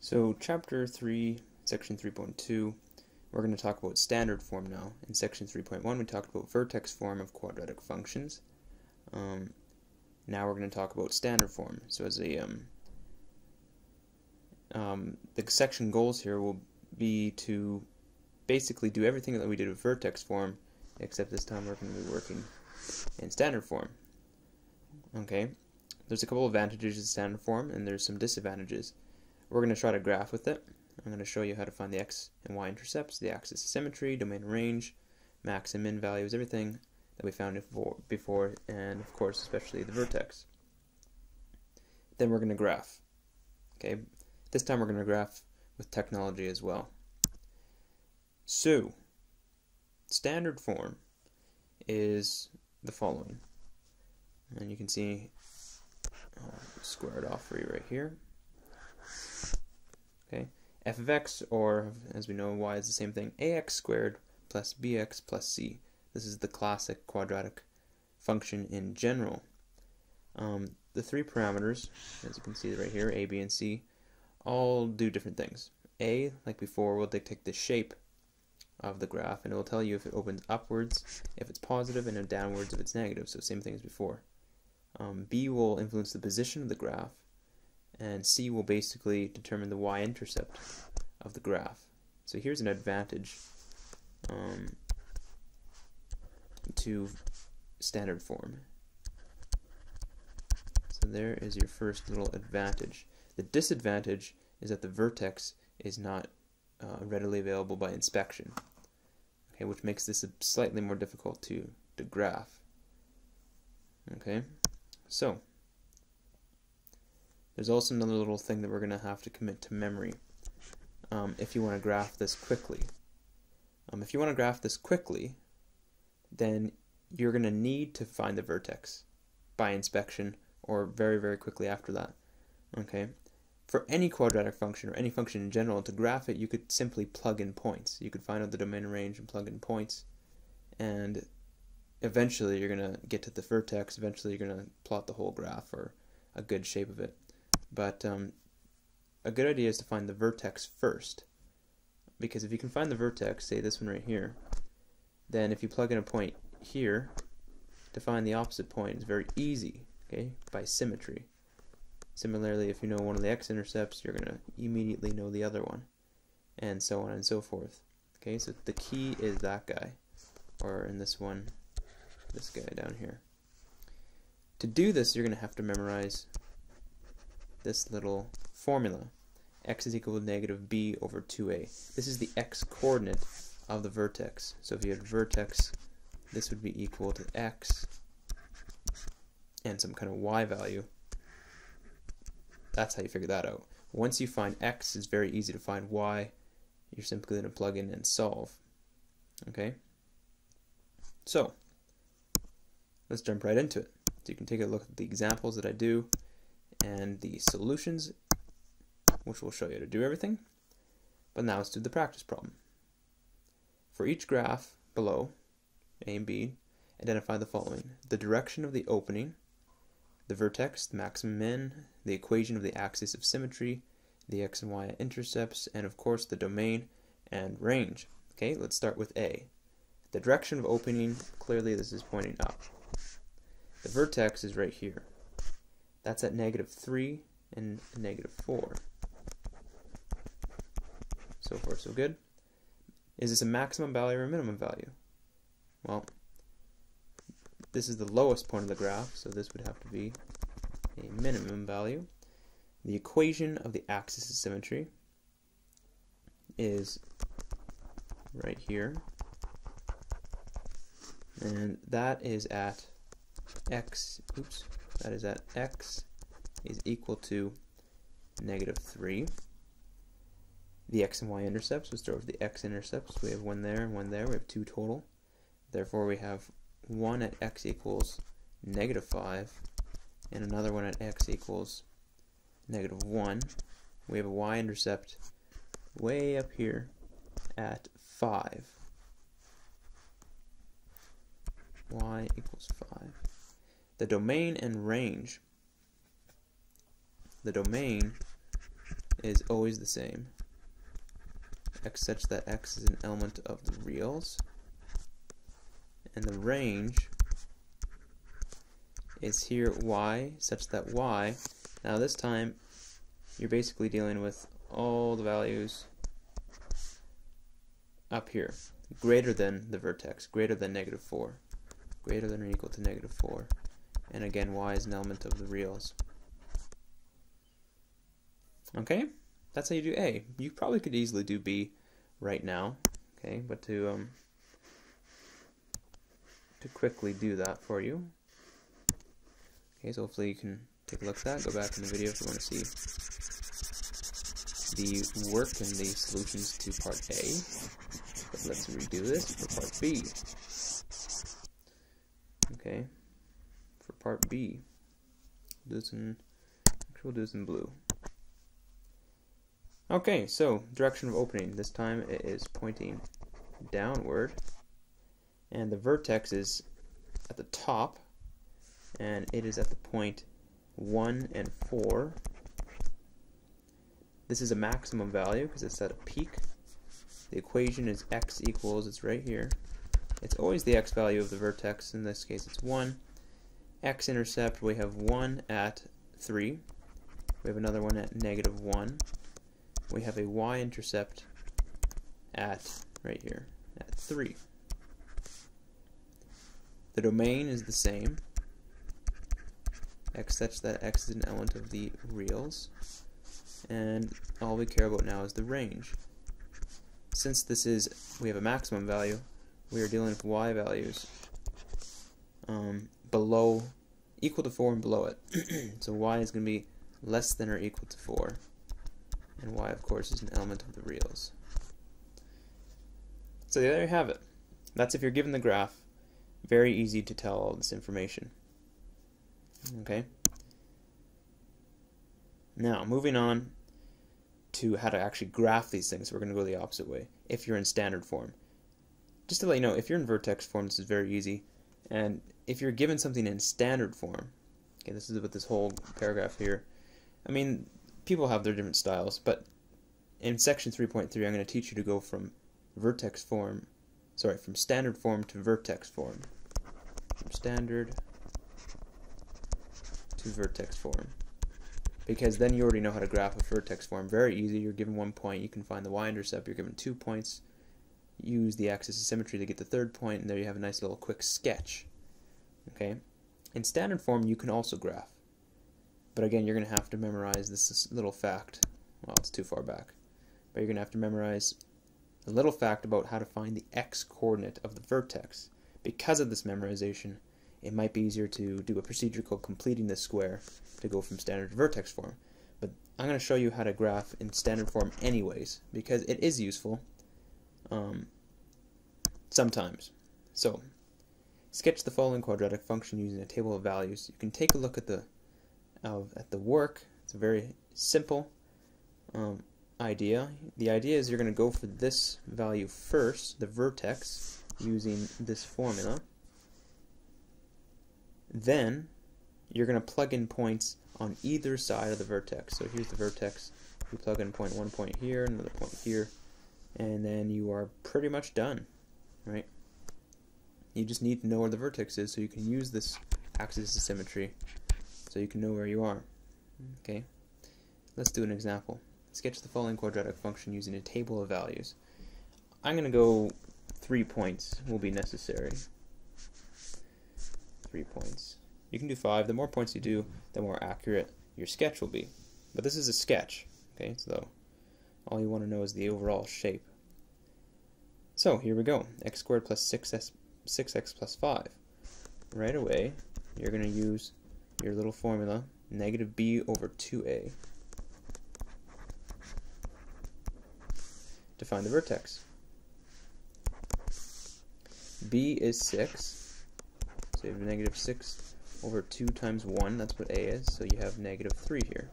So chapter 3, section 3.2, we're going to talk about standard form now. In section 3.1 we talked about vertex form of quadratic functions. Now we're going to talk about standard form. So as a the section goals here will be to basically do everything that we did with vertex form, except this time we're going to be working in standard form. Okay, there's a couple of advantages to standard form and there's some disadvantages. We're going to try to graph with it. I'm going to show you how to find the x and y intercepts, the axis of symmetry, domain and range, max and min values, everything that we found before, and of course especially the vertex. Then we're going to graph. Okay, this time we're going to graph with technology as well. So, standard form is the following. And you can see, I'll square it off for you right here. Okay, f of x, or as we know, y is the same thing, ax squared plus bx plus c. This is the classic quadratic function in general. The three parameters, as you can see right here, a, b, and c, all do different things. A, like before, will dictate the shape of the graph, and it will tell you if it opens upwards if it's positive, and downwards if it's negative, so same thing as before. B will influence the position of the graph, and C will basically determine the y-intercept of the graph. So here's an advantage to standard form. So there is your first little advantage. The disadvantage is that the vertex is not readily available by inspection, okay, which makes this slightly more difficult to graph. Okay, so there's also another little thing that we're going to have to commit to memory if you want to graph this quickly. If you want to graph this quickly, then you're going to need to find the vertex by inspection or very, very quickly after that. Okay, for any quadratic function or any function in general, to graph it, you could simply plug in points. You could find out the domain and range and plug in points, and eventually you're going to get to the vertex. Eventually you're going to plot the whole graph or a good shape of it. But a good idea is to find the vertex first, because if you can find the vertex, say this one right here, then if you plug in a point here, to find the opposite point is very easy, okay, by symmetry. Similarly, if you know one of the x-intercepts, you're going to immediately know the other one, and so on and so forth. Okay, so the key is that guy, or in this one, this guy down here. To do this, you're going to have to memorize this little formula. X is equal to negative b over 2a. This is the x-coordinate of the vertex. So if you had vertex, this would be equal to x and some kind of y value. That's how you figure that out. Once you find x, it's very easy to find y. You're simply going to plug in and solve. Okay? So, let's jump right into it. So you can take a look at the examples that I do and the solutions, which will show you how to do everything. But now let's do the practice problem. For each graph below, A and B, identify the following: the direction of the opening, the vertex, the maximum min, the equation of the axis of symmetry, the x and y intercepts, and of course the domain and range. Okay, let's start with A. The direction of opening, clearly this is pointing up. The vertex is right here. That's at -3 and -4. So far, so good. Is this a maximum value or a minimum value? Well, this is the lowest point of the graph, so this would have to be a minimum value. The equation of the axis of symmetry is right here, and that is at x, that is at x is equal to -3. The x and y intercepts, we'll start with the x-intercepts. We have one there and one there. We have two total. Therefore, we have one at x equals -5 and another one at x equals -1. We have a y-intercept way up here at 5. Y equals 5. The domain and range. The domain is always the same. X such that X is an element of the reals. And the range is here Y such that Y, now this time you're basically dealing with all the values up here, greater than the vertex, greater than -4, greater than or equal to -4, and again Y is an element of the reals. Okay, that's how you do A. You probably could easily do B right now, okay, but to quickly do that for you. Okay, so hopefully you can take a look at that. Go back in the video if you want to see the work and the solutions to part A. But let's redo this for part B. Okay, for part B, we'll do this in blue. Okay, so direction of opening. This time it is pointing downward, and the vertex is at the top, and it is at the point 1 and 4. This is a maximum value because it's at a peak. The equation is x equals, it's right here. It's always the x value of the vertex. In this case it's 1. X-intercept, we have 1 at 3. We have another one at -1. We have a y-intercept at, right here, at 3. The domain is the same, x such that x is an element of the reals, and all we care about now is the range. Since we have a maximum value, we are dealing with y values equal to 4 and below it. So y is going to be less than or equal to 4, and y of course is an element of the reals. So there you have it. That's if you're given the graph. Very easy to tell all this information. Okay. Now moving on to how to actually graph these things. We're going to go the opposite way if you're in standard form. Just to let you know, if you're in vertex form, this is very easy. And if you're given something in standard form, okay, this is with this whole paragraph here. I mean, people have their different styles, but in section 3.3, I'm going to teach you to go from from standard form to vertex form. From standard to vertex form. Because then you already know how to graph a vertex form. Very easy. You're given 1 point, you can find the y-intercept. You're given 2 points. Use the axis of symmetry to get the third point, and there you have a nice little quick sketch. Okay. In standard form, you can also graph. But again, you're going to have to memorize this little fact. Well, it's too far back. But you're going to have to memorize a little fact about how to find the x-coordinate of the vertex. Because of this memorization, it might be easier to do a procedure called completing the square to go from standard to vertex form. But I'm going to show you how to graph in standard form anyways, because it is useful sometimes. So, sketch the following quadratic function using a table of values. You can take a look at the work. It's a very simple idea. The idea is you're going to go for this value first, the vertex, using this formula. Then you're going to plug in points on either side of the vertex. So here's the vertex. You plug in one point here, another point here, and then you are pretty much done, right? You just need to know where the vertex is so you can use this axis of symmetry so you can know where you are. Okay, let's do an example. Sketch the following quadratic function using a table of values. I'm going to go 3 points will be necessary. 3 points. You can do 5. The more points you do, the more accurate your sketch will be. But this is a sketch, okay? So all you want to know is the overall shape. So here we go. X squared plus 6x plus 5. Right away, you're going to use your little formula, negative b over 2a, to find the vertex. b is 6, so you have negative 6 over 2 times 1, that's what a is, so you have negative 3 here.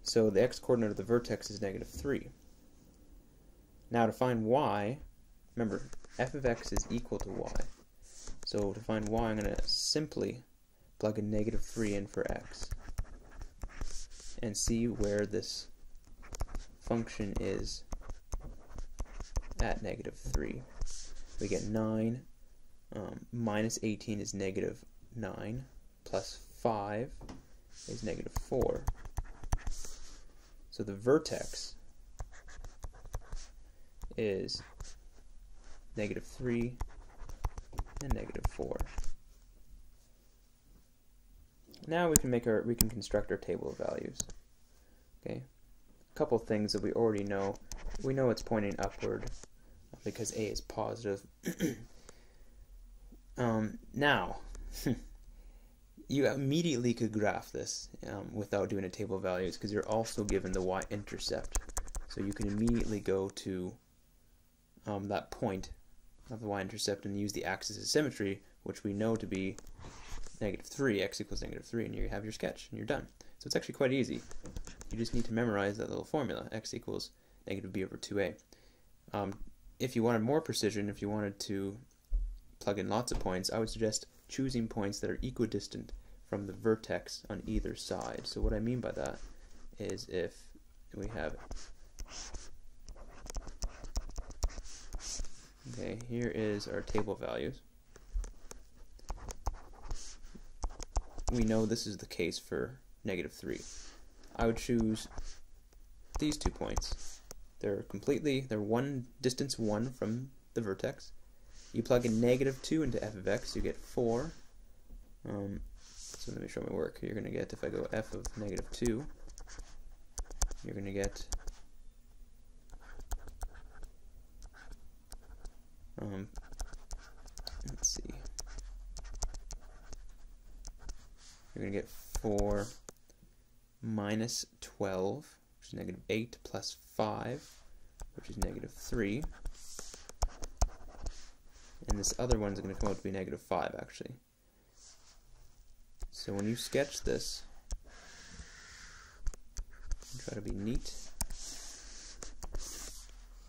So the x-coordinate of the vertex is negative 3. Now to find y, remember, f of x is equal to y. So to find y, I'm going to simply plug a negative 3 in for x and see where this function is at -3. We get 9 minus 18 is -9 plus 5 is -4. So the vertex is -3 and -4. Now we can construct our table of values. Okay, a couple things that we already know. We know it's pointing upward because A is positive. Now, you immediately could graph this without doing a table of values because you're also given the y-intercept. So you can immediately go to that point of the y-intercept and use the axis of symmetry, which we know to be -3, x equals -3, and you have your sketch, and you're done. So it's actually quite easy. You just need to memorize that little formula, x equals -b over 2a. If you wanted more precision, if you wanted to plug in lots of points, I would suggest choosing points that are equidistant from the vertex on either side. So what I mean by that is if we have, okay, here is our table values. We know this is the case for -3. I would choose these 2 points. They're one distance 1 from the vertex. You plug in -2 into f of x, you get 4. So let me show my work. You're going to get, if I go f of -2, you're going to get let's see. You're going to get 4 minus 12, which is -8, plus 5, which is -3. And this other one's going to come out to be -5, actually. So when you sketch this, try to be neat.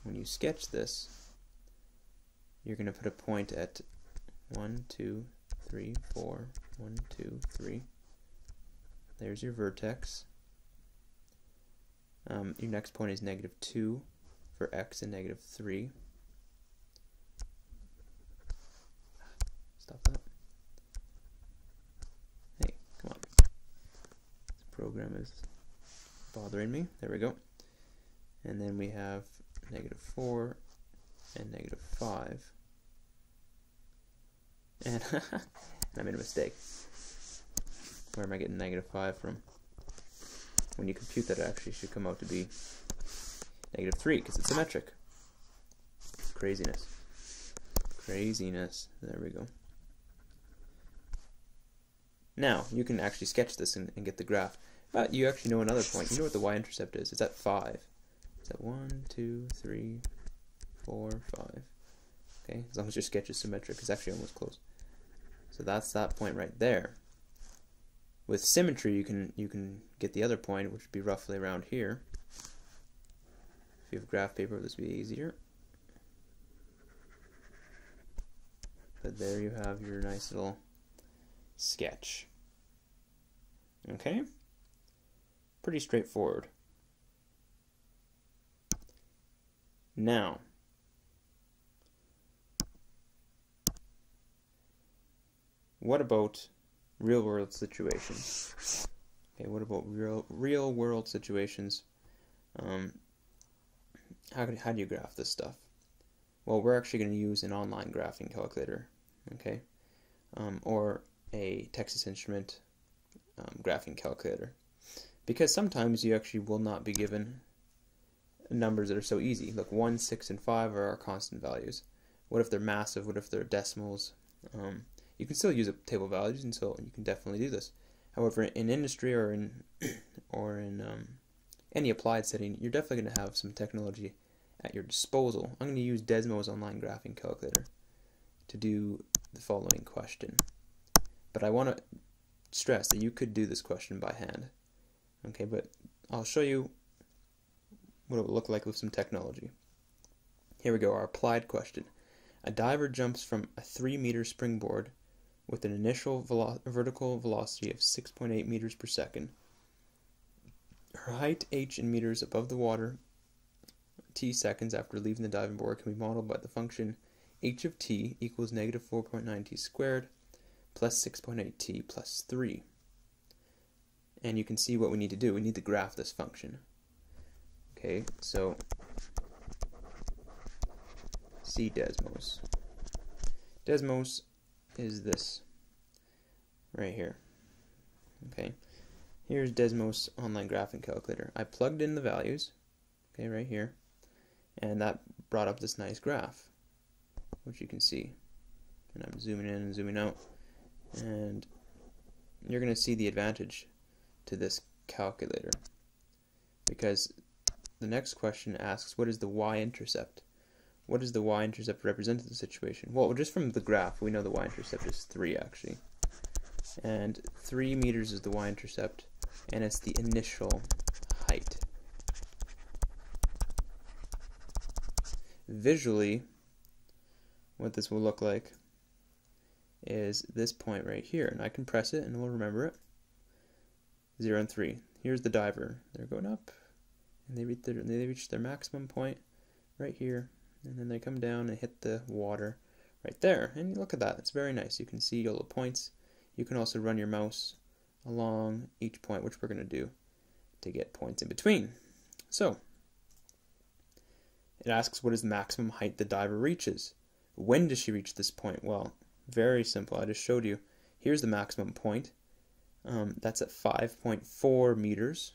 When you sketch this, you're going to put a point at 1, 2, 3, 4, 1, 2, 3. There's your vertex. Your next point is -2 for x and -3. Stop that. Hey, come on. This program is bothering me. There we go. And then we have -4 and -5. And I made a mistake. Where am I getting -5 from? When you compute that, it actually should come out to be -3 because it's symmetric. Craziness. Craziness. There we go. Now, you can actually sketch this and get the graph. But you actually know another point. You know what the y-intercept is. It's at 5. It's at 1, 2, 3, 4, 5. Okay, as long as your sketch is symmetric, it's actually almost close. So that's that point right there. With symmetry, you can get the other point, which would be roughly around here. If you have graph paper, this would be easier. But there you have your nice little sketch. Okay? Pretty straightforward. Now, what about real world situations? Okay, what about real world situations? How do you graph this stuff? Well, we're actually going to use an online graphing calculator, okay, or a Texas Instrument graphing calculator, because sometimes you actually will not be given numbers that are so easy. Look, 1, 6, and 5 are our constant values. What if they're massive? What if they're decimals? You can still use a table of values, and so you can definitely do this. However, in industry or in any applied setting, you're definitely going to have some technology at your disposal. I'm going to use Desmo's online graphing calculator to do the following question. But I want to stress that you could do this question by hand. Okay, but I'll show you what it will look like with some technology. Here we go, our applied question. A diver jumps from a 3-meter springboard with an initial vertical velocity of 6.8 meters per second. Her height, h in meters above the water, t seconds after leaving the diving board can be modeled by the function h of t equals negative 4.9t squared plus 6.8t plus 3. And you can see what we need to do. We need to graph this function. Okay, so see Desmos. Desmos is this right here. Okay, here's Desmos online graphing calculator. I plugged in the values, okay, right here, and that brought up this nice graph, which you can see. And I'm zooming in and zooming out, and you're going to see the advantage to this calculator, because the next question asks, what is the y-intercept? What does the y-intercept represent in the situation? Well, just from the graph, we know the y-intercept is 3, actually. And 3 meters is the y-intercept, and it's the initial height. Visually, what this will look like is this point right here, and I can press it and we'll remember it. 0 and 3. Here's the diver. They're going up, and they reach their maximum point right here, and then they come down and hit the water right there. And look at that, it's very nice. You can see yellow points. You can also run your mouse along each point, which we're going to do to get points in between. So it asks, what is the maximum height the diver reaches? When does she reach this point? Well, very simple. I just showed you. Here's the maximum point. That's at 5.4 meters.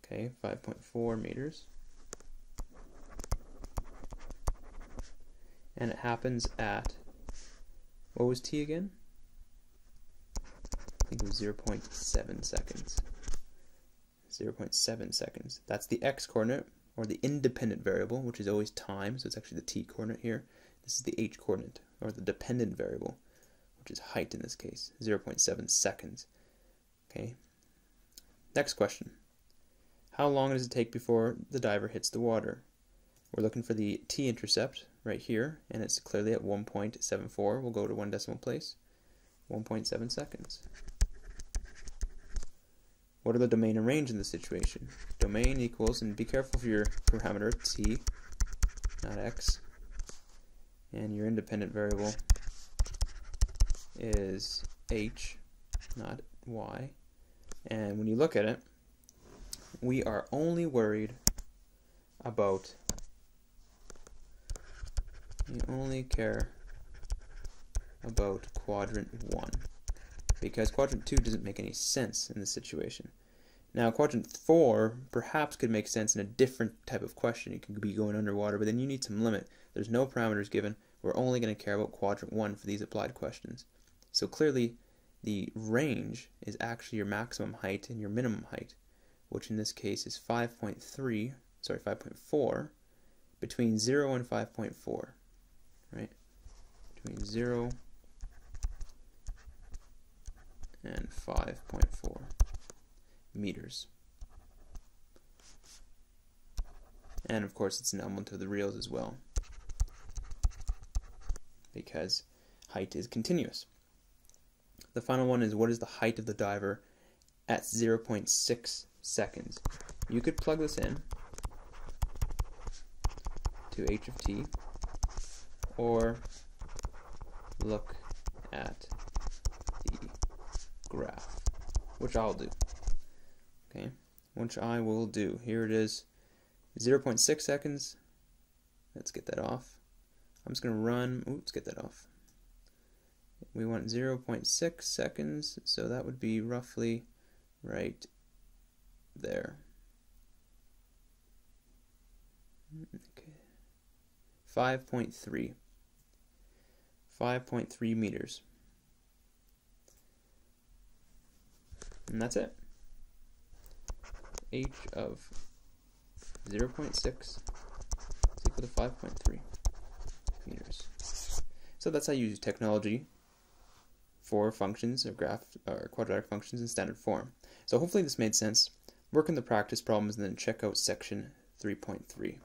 Okay, 5.4 meters. And it happens at, what was t again? I think it was 0.7 seconds. 0.7 seconds. That's the x-coordinate, or the independent variable, which is always time, so it's actually the t-coordinate here. This is the h-coordinate, or the dependent variable, which is height in this case, 0.7 seconds. Okay. Next question. How long does it take before the diver hits the water? We're looking for the t-intercept right here, and it's clearly at 1.74. We'll go to one decimal place. 1.7 seconds. What are the domain and range in this situation? Domain equals, and be careful for your parameter, t, not x, and your independent variable is h, not y. And when you look at it, we are only worried about, we only care about quadrant 1, because quadrant 2 doesn't make any sense in this situation. Now, quadrant 4 perhaps could make sense in a different type of question. You could be going underwater, but then you need some limit. There's no parameters given. We're only going to care about quadrant 1 for these applied questions. So clearly, the range is actually your maximum height and your minimum height, which in this case is 5.4, between 0 and 5.4, right? Between 0 and 5.4 meters. And of course it's an element of the reals as well, because height is continuous. The final one is, what is the height of the diver at 0.6 seconds? You could plug this in to h of t, or look at the graph, which I'll do. Okay, which I will do. Here it is, 0.6 seconds. Let's get that off. I'm just going to run, oops, get that off. We want 0.6 seconds, so that would be roughly right there. Okay. 5.3. 5.3 meters. And that's it. H of 0.6 is equal to 5.3 meters. So that's how you use technology for functions or quadratic functions in standard form. So hopefully this made sense. Work on the practice problems and then check out section 3.3.